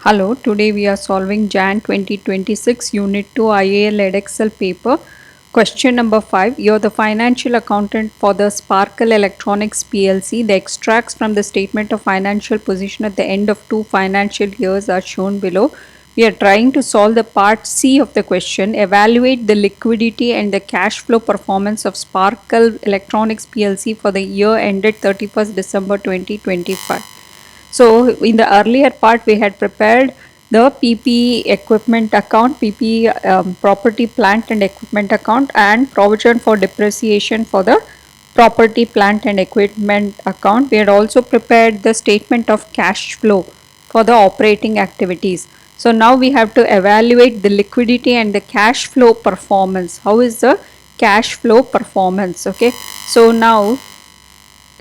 Hello, today we are solving Jan 2026 Unit 2 IAL Edexcel paper. Question number 5. You're the financial accountant for the Sparkkle Electronics PLC. The extracts from the statement of financial position at the end of 2 financial years are shown below. We are trying to solve the part C of the question. Evaluate the liquidity and the cash flow performance of Sparkkle Electronics PLC for the year ended 31st December 2025. So in the earlier part, we had prepared the PP equipment account, PP property, plant and equipment account, and provision for depreciation for the property, plant and equipment account. We had also prepared the statement of cash flow for the operating activities. So now we have to evaluate the liquidity and the cash flow performance. How is the cash flow performance? Okay. So now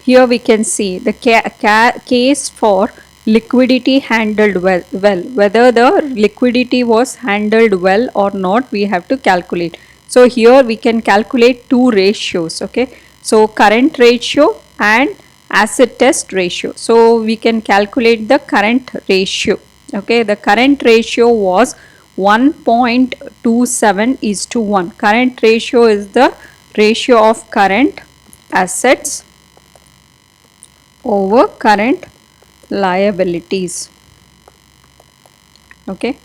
here we can see the case for liquidity handled well. Whether the liquidity was handled well or not, we have to calculate. So here we can calculate two ratios. Okay. So current ratio and asset test ratio. So we can calculate the current ratio. Okay. The current ratio was 1.27:1. Current ratio is the ratio of current assets over current liabilities. Okay.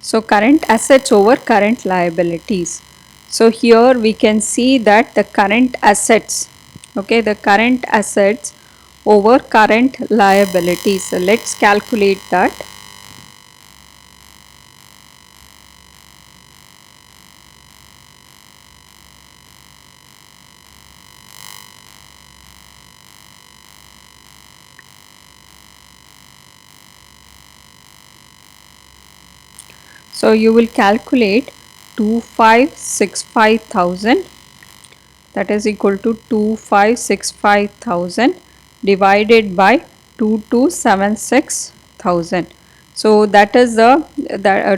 So current assets over current liabilities. So here we can see that the current assets, okay, the current assets over current liabilities. So let's calculate that. So you will calculate 2565,000, that is equal to 2565,000 divided by 2276,000. So that is the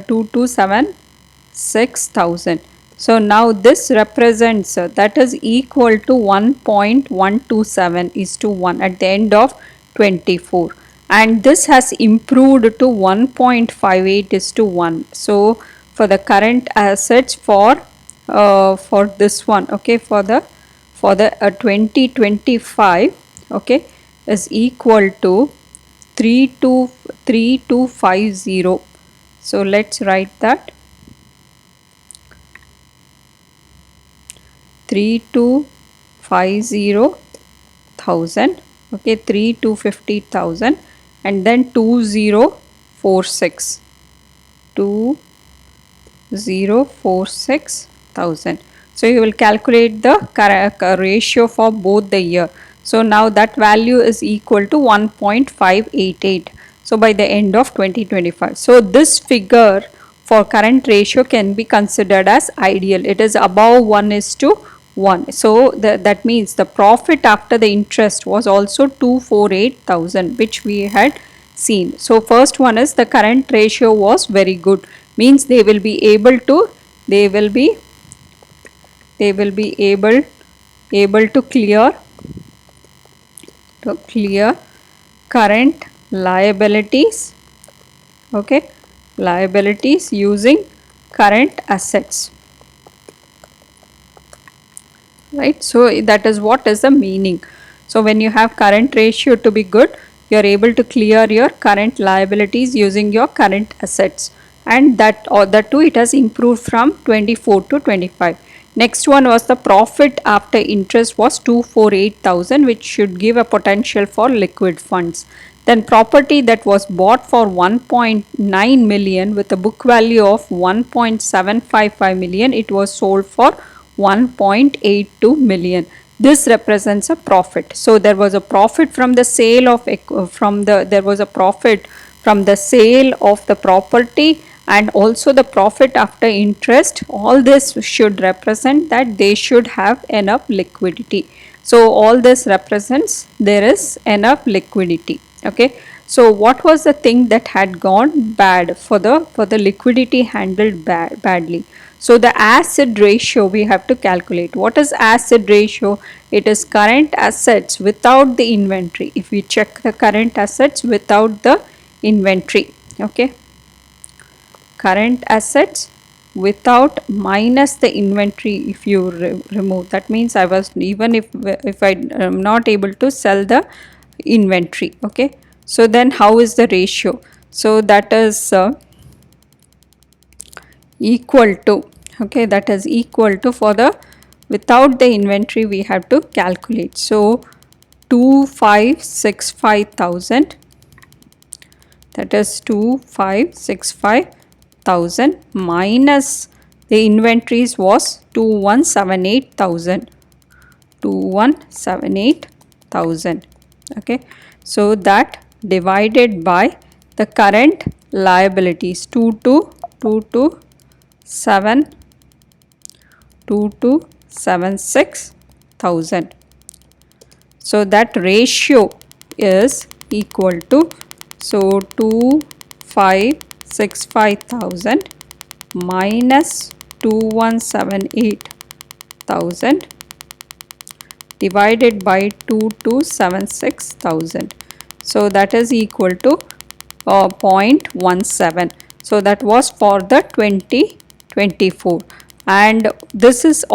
2276,000. So now this represents that is equal to 1.127:1 at the end of 24, and this has improved to 1.58:1. So for the current assets for this one, okay, for the 2025, okay, is equal to 3250. So let's write that 3250,000, okay, 3250,000, and then 2046,000. So you will calculate the ratio for both the year. So now that value is equal to 1.588. So by the end of 2025. So this figure for current ratio can be considered as ideal. It is above 1:1. So that means the profit after the interest was also 248,000, which we had seen. So first one is the current ratio was very good, means they will be able to clear current liabilities, okay, liabilities using current assets, right? So that is what is the meaning. So when you have current ratio to be good, you are able to clear your current liabilities using your current assets, and that too it has improved from 24 to 25. Next one was the profit after interest was 248,000, which should give a potential for liquid funds. Then property that was bought for 1.9 million with a book value of 1.755 million, it was sold for 1.82 million. This represents a profit. So there was a profit from the sale of sale of the property, and also the profit after interest. All this should represent that they should have enough liquidity. So all this represents there is enough liquidity. Okay. So what was the thing that had gone bad for the liquidity handled badly? So the asset ratio we have to calculate. What is asset ratio? It is current assets without the inventory. If we check the current assets without the inventory, okay, current assets without minus the inventory. If you remove, that means I was, even if I am not able to sell the inventory. Okay, so then how is the ratio? So that is equal to, okay, that is equal to, for the without the inventory we have to calculate. So 2565,000, that is 2565,000 minus the inventories was 2178,000, 2178,000. Okay, so that divided by the current liabilities 2276,000. So that ratio is equal to, so 2565,000 minus 2178,000 divided by 2276,000. So that is equal to 0.17. So that was for the 2024, and this is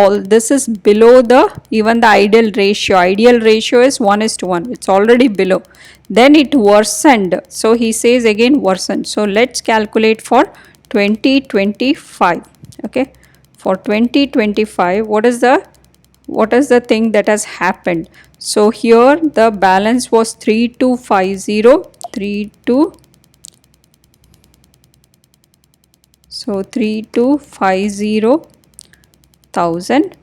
below the even the ideal ratio. Ideal ratio is 1:1. It's already below. Then it worsened. So he says again worsened. So let's calculate for 2025. Okay, for 2025, what is the thing that has happened? So here the balance was 3250, so 3250,000,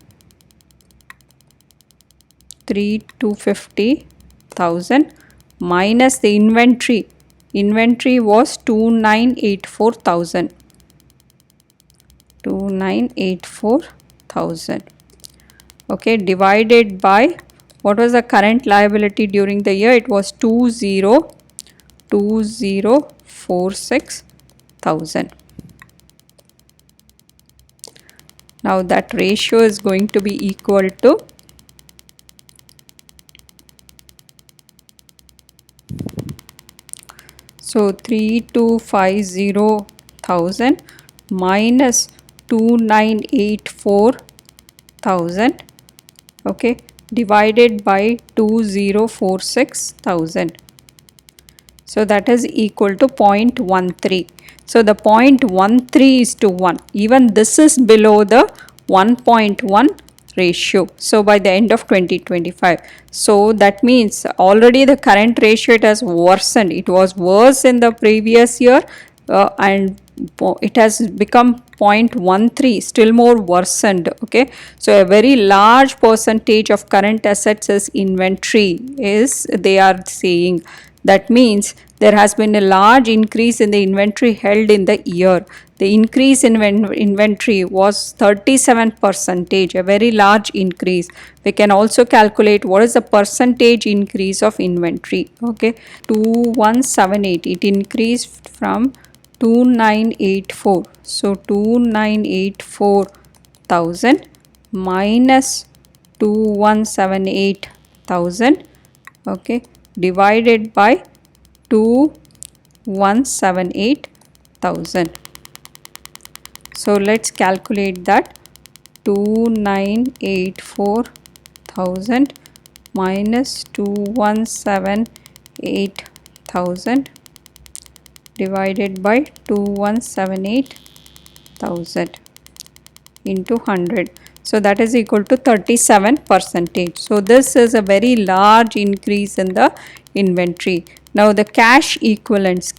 3250,000 minus the inventory. Inventory was 2984,000, 2984,000. Okay, divided by what was the current liability during the year? It was 2046,000. Now that ratio is going to be equal to, so 3250,000 minus 2984,000, okay, divided by 2046,000. So that is equal to 0.13. So the 0.13 is to 1. Even this is below the 1.1 ratio. So by the end of 2025. So that means already the current ratio, it has worsened. It was worse in the previous year and it has become 0.13, still more worsened. Okay, so a very large percentage of current assets is inventory, is they are saying. That means there has been a large increase in the inventory held in the year. The increase in inventory was 37%, a very large increase. We can also calculate what is the percentage increase of inventory. Okay, 2178, it increased from 2984. So 2984,000 minus 2178,000, okay, divided by 2178,000. So let's calculate that. 2984,000 minus 2178,000 divided by 2178,000 into 100. So that is equal to 37%. So this is a very large increase in the inventory. Now the cash equivalents,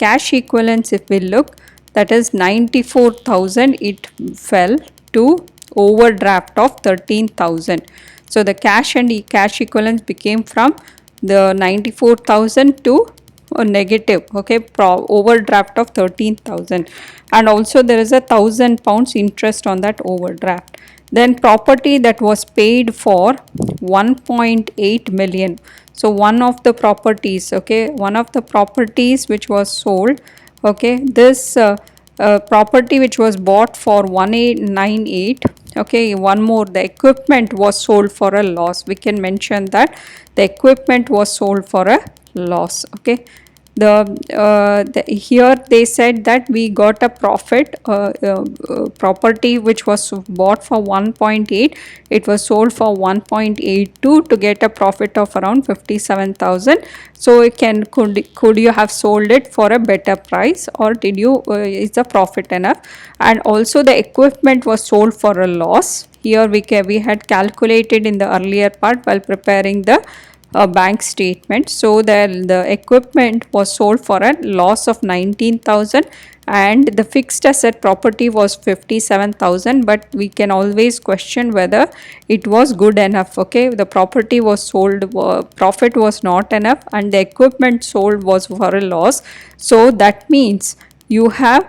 if we look, that is 94,000, it fell to overdraft of 13,000. So the cash and cash equivalents became from the 94,000 to a negative, okay, overdraft of 13,000, and also there is £1,000 interest on that overdraft. Then property that was paid for 1.8 million. So one of the properties, okay, one of the properties which was sold, okay, this property which was bought for 1898, okay, one more, the equipment was sold for a loss. We can mention that the equipment was sold for a loss. Okay, here they said that we got a profit, property which was bought for 1.8, it was sold for 1.82 to get a profit of around 57,000. So it could you have sold it for a better price, or did you is the profit enough? And also the equipment was sold for a loss. Here we had calculated in the earlier part while preparing the bank statement. So the equipment was sold for a loss of 19,000, and the fixed asset property was 57,000, but we can always question whether it was good enough. Okay, the property was sold, profit was not enough, and the equipment sold was for a loss. So that means you have,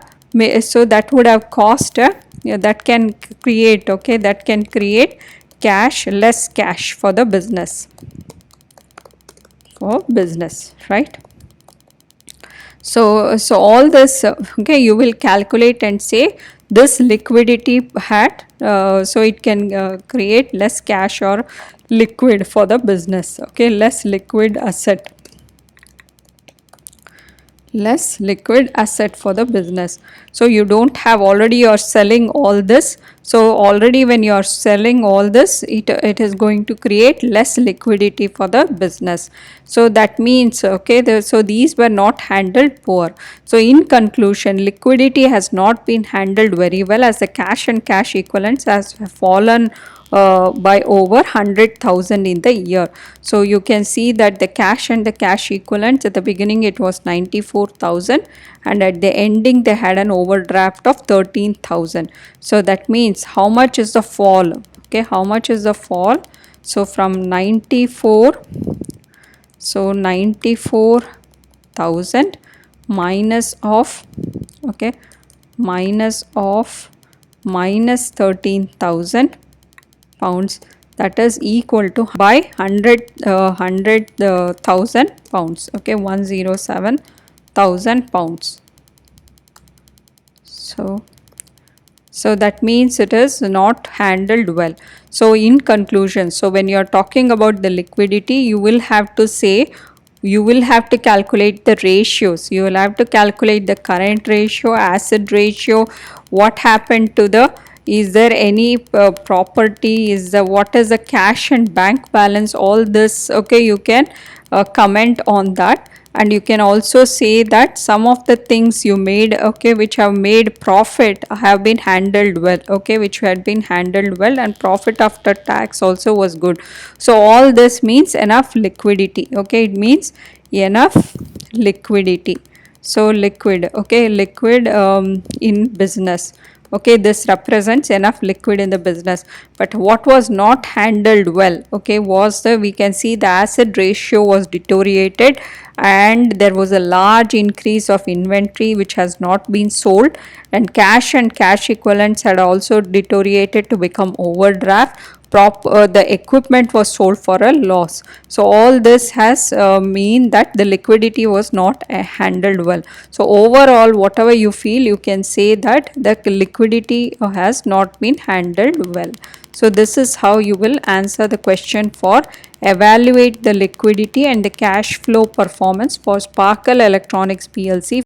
so that would have cost that can create, okay, that can create less cash for the business, right? So all this, okay, you will calculate and say this liquidity had, so it can create less cash or liquid for the business, okay, less liquid asset for the business. So you don't have, already you're selling all this, so already when you're selling all this, it is going to create less liquidity for the business. So that means, okay, so these were not handled poor. So in conclusion, liquidity has not been handled very well, as the cash and cash equivalents has fallen by over 100,000 in the year. So you can see that the cash and the cash equivalents, at the beginning it was 94,000, and at the ending they had an overdraft of 13,000. So that means how much is the fall? Okay, how much is the fall? So from 94, so 94,000 minus of, okay, minus 13,000 pounds, that is equal to by 100,000 pounds, okay, 107,000 pounds. So that means it is not handled well. So in conclusion, so when you are talking about the liquidity, you will have to say, you will have to calculate the ratios. You will have to calculate the current ratio, asset ratio, what happened to the, is there any property, what is the cash and bank balance, all this, okay, you can comment on that. And you can also say that some of the things you made, okay, which have made profit have been handled well, okay, which had been handled well, and profit after tax also was good. So all this means enough liquidity, okay, it means enough liquidity. So liquid, okay, liquid in business, okay, this represents enough liquid in the business. But what was not handled well, okay, was the, we can see the asset ratio was deteriorated, and there was a large increase of inventory which has not been sold, and cash equivalents had also deteriorated to become overdraft. The equipment was sold for a loss. So all this has mean that the liquidity was not handled well. So overall, whatever you feel, you can say that the liquidity has not been handled well. So this is how you will answer the question for evaluate the liquidity and the cash flow performance for Sparkkle Electronics PLC